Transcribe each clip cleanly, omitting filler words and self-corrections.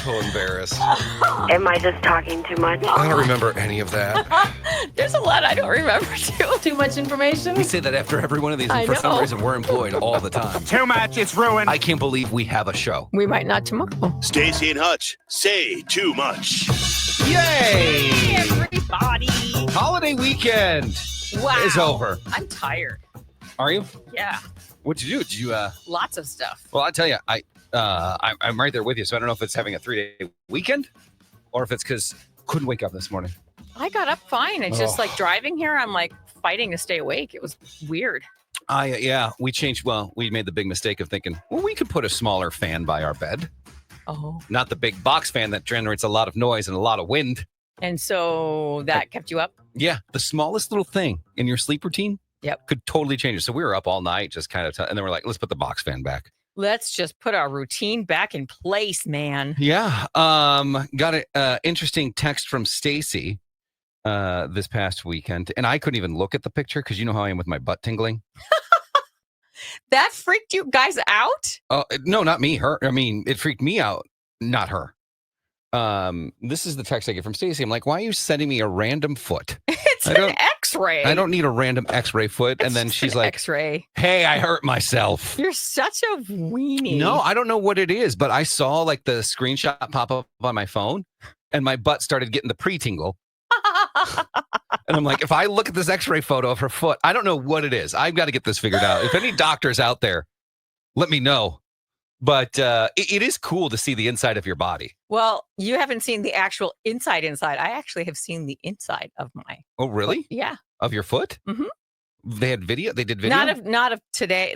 so embarrassed. Am I just talking too much? I don't remember any of that. There's a lot I don't remember, too. Too much information? We say that after every one of these, and for some reason, we're employed all the time. Too much, it's ruined. I can't believe we have a show. We might not tomorrow. Staci and Hutch say too much. Yay! Hey, everybody. Holiday weekend is over. I'm tired. Are you? Yeah. What'd you do? Did you, Lots of stuff. Well, I'll tell you, I'm right there with you, so I don't know if it's having a 3-day weekend or if it's because couldn't wake up this morning. I got up fine. It's just like driving here, I'm like fighting to stay awake. It was weird. We changed. Well, we made the big mistake of thinking, well, we could put a smaller fan by our bed. Oh. Not the big box fan that generates a lot of noise and a lot of wind. And so that kept you up? Yeah. The smallest little thing in your sleep routine could totally change it. So we were up all night just kind of, and then we're like, let's put the box fan back. Let's just put our routine back in place, man. Yeah. Got an interesting text from Staci this past weekend. And I couldn't even look at the picture because you know how I am with my butt tingling. That freaked you guys out? No, not me. Her. I mean, it freaked me out, not her. This is the text I get from Staci. I'm like, why are you sending me a random foot? It's an X-ray. I don't need a random X-ray foot. It's and then she's like, X-ray. Hey, I hurt myself. You're such a weenie. No, I don't know what it is, but I saw like the screenshot pop up on my phone and my butt started getting the pre-tingle. And I'm like, if I look at this X-ray photo of her foot, I don't know what it is. I've got to get this figured out. If any doctors out there, let me know. But it is cool to see the inside of your body. Well, you haven't seen the actual inside. I actually have seen the inside of my. Oh, really? Foot. Yeah. Of your foot? Mm-hmm. They had video? They did video? Not of today.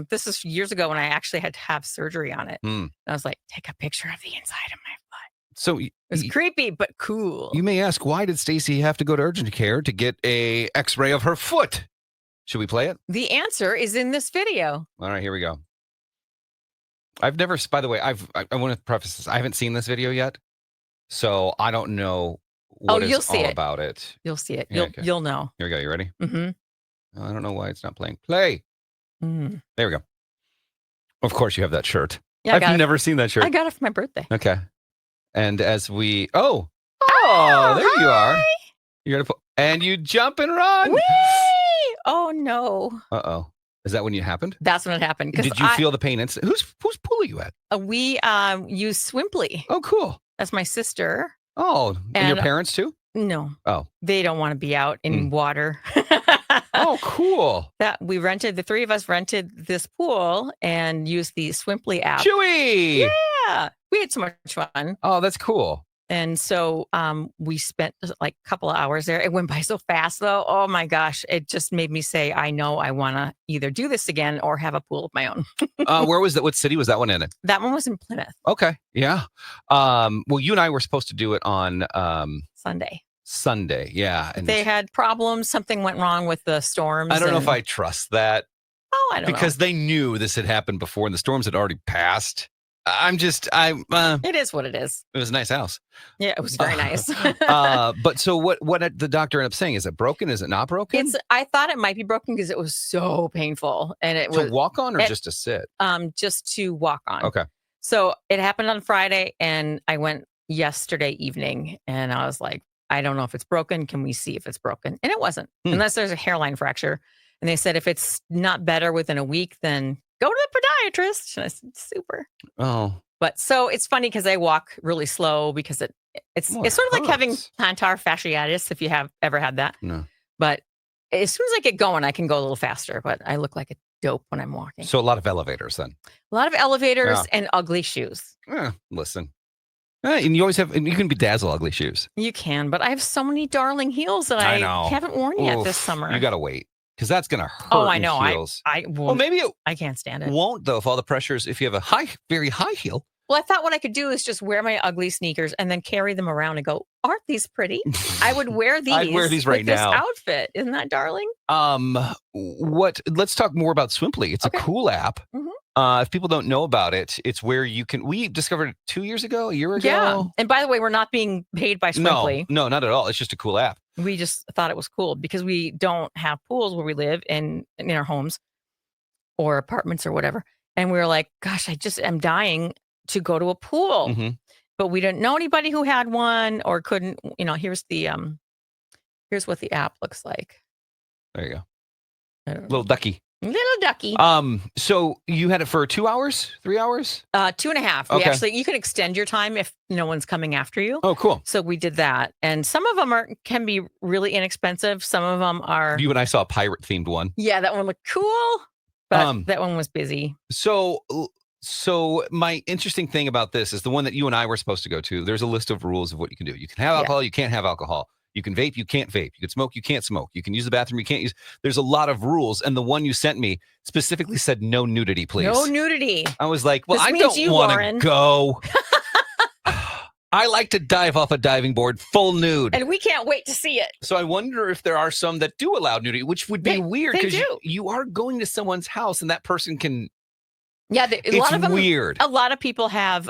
This is years ago when I actually had to have surgery on it. I was like, take a picture of the inside of my foot. So it was creepy, but cool. You may ask, why did Staci have to go to urgent care to get a X-ray of her foot? Should we play it? The answer is in this video. All right, here we go. I've never, by the way, I want to preface this. I haven't seen this video yet, so I don't know what it's all about it. You'll see it. You'll know. Here we go. You ready? Mm-hmm. I don't know why it's not playing. Play. There we go. Of course, you have that shirt. Yeah, I've never seen that shirt. I got it for my birthday. Okay. And as we, there you are. You're gonna and you jump and run. Whee! Oh no. Uh-oh. Is that when it happened? That's when it happened. Did you feel the pain? Whose pool are you at? We use Swimply. Oh, cool. That's my sister. Oh, and your parents too? No. Oh. They don't want to be out in water. Oh, cool. The three of us rented this pool and used the Swimply app. Chewy! Yeah. We had so much fun. Oh, that's cool. And so we spent like a couple of hours there. It went by so fast, though. Oh, my gosh. It just made me say, I know I want to either do this again or have a pool of my own. Where was that? What city was that one in? That one was in Plymouth. Okay. Yeah. Well, you and I were supposed to do it on Sunday. Yeah. And they had problems. Something went wrong with the storms. I don't know if I trust that. Oh, I don't know. Because they knew this had happened before and the storms had already passed. It is what it is. It was a nice house. Yeah, it was very nice. But so what did the doctor end up saying? Is it broken? Is it not broken? I thought it might be broken because it was so painful. And it was to walk on or just to sit? Just to walk on. Okay. So it happened on Friday and I went yesterday evening and I was like, I don't know if it's broken. Can we see if it's broken? And it wasn't, unless there's a hairline fracture. And they said if it's not better within a week, then go to the podiatrist. And I said, super. Oh. But so it's funny because I walk really slow because it's sort of like having plantar fasciitis if you have ever had that. No. But as soon as I get going, I can go a little faster. But I look like a dope when I'm walking. So a lot of elevators then. A lot of elevators and ugly shoes. Listen. And you always have, and you can bedazzle ugly shoes. You can, but I have so many darling heels that I haven't worn yet this summer. You got to wait. Because that's going to hurt. Oh, I know. Heels. Well, maybe I can't stand it. Won't though if all the pressures. If you have a very high heel. Well, I thought what I could do is just wear my ugly sneakers and then carry them around and go, aren't these pretty? I would wear these. I'd wear these right now. This outfit, isn't that darling? Let's talk more about Swimply. It's a cool app. Mm-hmm. If people don't know about it, it's where you can. We discovered it 2 years ago, a year ago. Yeah. And by the way, we're not being paid by Swimply. No, not at all. It's just a cool app. We just thought it was cool because we don't have pools where we live in our homes or apartments or whatever. And we were like, gosh, I just am dying to go to a pool, Mm-hmm. but we didn't know anybody who had one or couldn't. Here's what the app looks like. There you go. I don't know. Little ducky. Little ducky. So you had it for 2 hours, 3 hours? 2.5. Okay. You can extend your time if no one's coming after you. Oh, cool. So we did that. And some of them can be really inexpensive. Some of them are. You and I saw a pirate themed one. Yeah, that one looked cool, but that one was busy. So my interesting thing about this is the one that you and I were supposed to go to. There's a list of rules of what you can do. You can have alcohol. You can't have alcohol. You can vape, you can't vape. You can smoke, you can't smoke. You can use the bathroom, you can't use. There's a lot of rules. And the one you sent me specifically said no nudity, please. No nudity. I was like, well, This I means don't you, want to Lauren. go. I like to dive off a diving board full nude. And we can't wait to see it. So I wonder if there are some that do allow nudity, which would be weird they because do. you are going to someone's house and that person can. Yeah, a lot of them. Weird. A lot of people have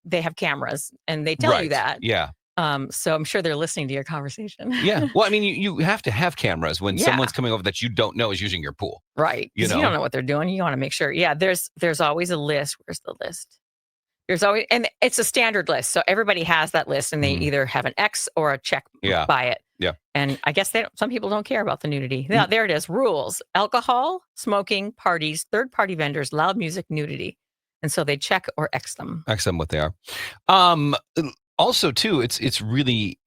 they have cameras and they tell you that. Yeah. So I'm sure they're listening to your conversation. Yeah. Well, I mean, you have to have cameras when someone's coming over that you don't know is using your pool. Right. You don't know what they're doing. You want to make sure. Yeah. There's always a list. Where's the list? There's always, and it's a standard list. So everybody has that list and they either have an X or a check by it. Yeah. And I guess some people don't care about the nudity. Yeah, there it is. Rules: alcohol, smoking, parties, third-party vendors, loud music, nudity. And so they check or X them. X them what they are. Also, too, it's really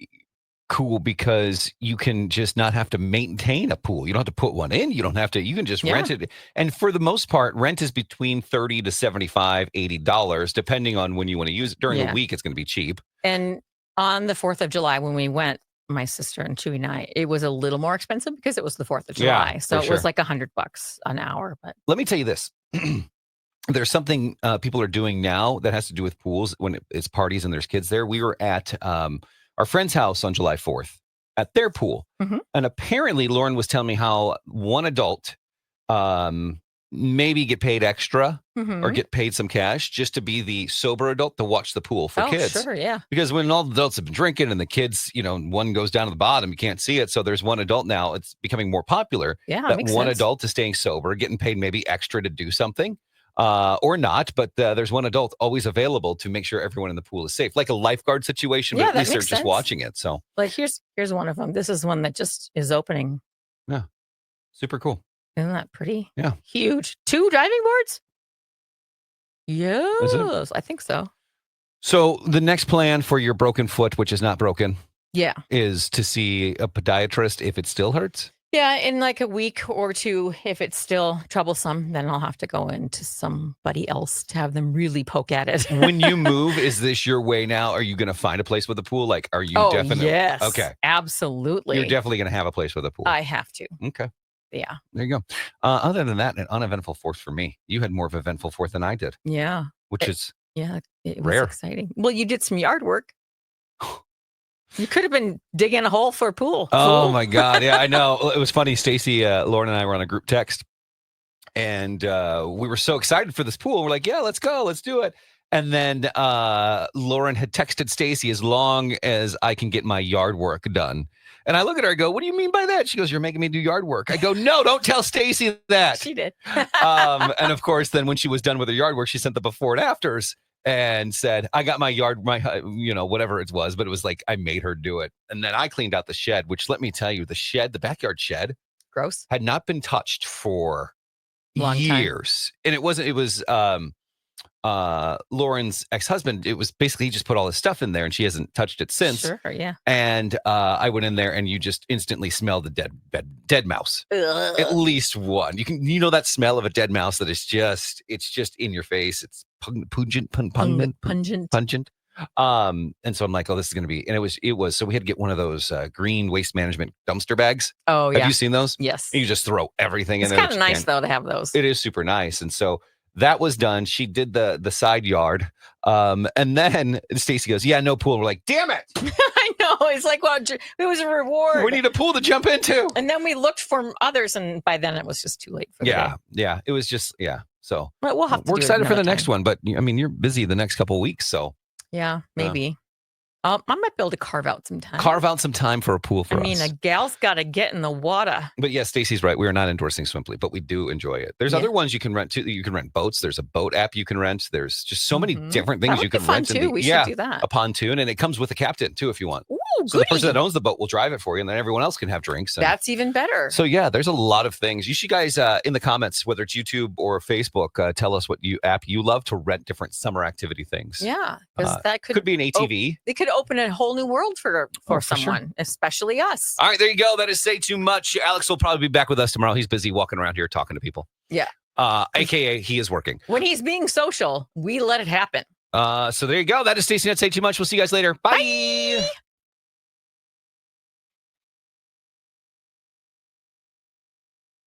cool because you can just not have to maintain a pool. You don't have to put one in. You don't have to. You can just rent it. And for the most part, rent is between $30 to $75, $80, depending on when you want to use it. During the week, it's going to be cheap. And on the 4th of July, when we went, my sister and Chewy and I, it was a little more expensive because it was the 4th of July. Yeah, so it was like $100 an hour. But let me tell you this. There's something people are doing now that has to do with pools when it's parties and there's kids there. We were at our friend's house on July 4th at their pool. Mm-hmm. And apparently Lauren was telling me how one adult maybe get paid extra or get paid some cash just to be the sober adult to watch the pool for kids. Sure, yeah. Because when all the adults have been drinking and the kids, one goes down to the bottom, you can't see it. So there's one adult now. It's becoming more popular. Yeah, that makes one sense. adult is staying sober, getting paid maybe extra to do something. Or not, but there's one adult always available to make sure everyone in the pool is safe, like a lifeguard situation. But at least they're just watching it. So, like here's one of them. This is one that just is opening. Yeah, super cool. Isn't that pretty? Yeah, huge. 2 diving boards. Yes, I think so. So the next plan for your broken foot, which is not broken, is to see a podiatrist if it still hurts. Yeah, in like a week or 2, if it's still troublesome, then I'll have to go into somebody else to have them really poke at it. When you move, is this your way now? Are you going to find a place with a pool? Like, are you definitely? Yes. Okay. Absolutely. You're definitely going to have a place with a pool. I have to. Okay. Yeah. There you go. Other than that, an uneventful 4th for me. You had more of an eventful 4th than I did. Yeah. Which is it was rare. Exciting. Well, you did some yard work. You could have been digging a hole for a pool. Oh my God. Yeah, I know. It was funny. Staci, Lauren and I were on a group text and we were so excited for this pool. We're like, yeah, let's go. Let's do it. And then Lauren had texted Staci, as long as I can get my yard work done. And I look at her, I go, what do you mean by that? She goes, you're making me do yard work. I go, no, don't tell Staci that. She did. And of course, then when she was done with her yard work, she sent the before and afters and said, I got my yard, whatever it was, but it was like, I made her do it. And then I cleaned out the shed, which, let me tell you, the backyard shed, gross, had not been touched for long years. Time. And it was Lauren's ex-husband. It was basically, he just put all his stuff in there and she hasn't touched it since. Sure, yeah. And I went in there and you just instantly smell the dead mouse. Ugh. At least one. That smell of a dead mouse that is just in your face. It's pungent. And so I'm like, oh, this is going to be, and it was, so we had to get one of those green waste management dumpster bags. Oh, yeah. Have you seen those? Yes. And you just throw everything in there. It's kind of nice though to have those. It is super nice. And so that was done. She did the side yard. And then Staci goes, yeah, no pool. We're like, damn it. I know. It's like, well, it was a reward. We need a pool to jump into. And then we looked for others. And by then it was just too late for the day. Yeah. It was just, So but we'll have to we're excited for the next one. But I mean, you're busy the next couple of weeks. So yeah, maybe. I might be able to carve out some time. Carve out some time for a pool for I mean, us. a gal's got to get in the water. But yeah, Stacy's right. We are not endorsing Swimply, but we do enjoy it. There's Yeah. other ones you can rent too. You can rent boats. There's a boat app you can rent. There's just so many different That things would you be can fun rent. too. We should do that. A pontoon, and it comes with a captain too if you want. Ooh, So the person goody. that owns the boat will drive it for you, and then everyone else can have drinks. And That's even better. so yeah, there's a lot of things. You should guys in the comments, whether it's YouTube or Facebook, tell us what app you love to rent different summer activity things. Yeah, because that Could be an ATV. It could open a whole new world for for someone, sure. especially us. All right, there you go. That is Say Too Much. Alex will probably be back with us tomorrow. He's busy walking around here talking to people. Yeah. AKA he is working. When he's being social, we let it happen. So there you go. That is Stacy at Say Too Much. We'll see you guys later. Bye.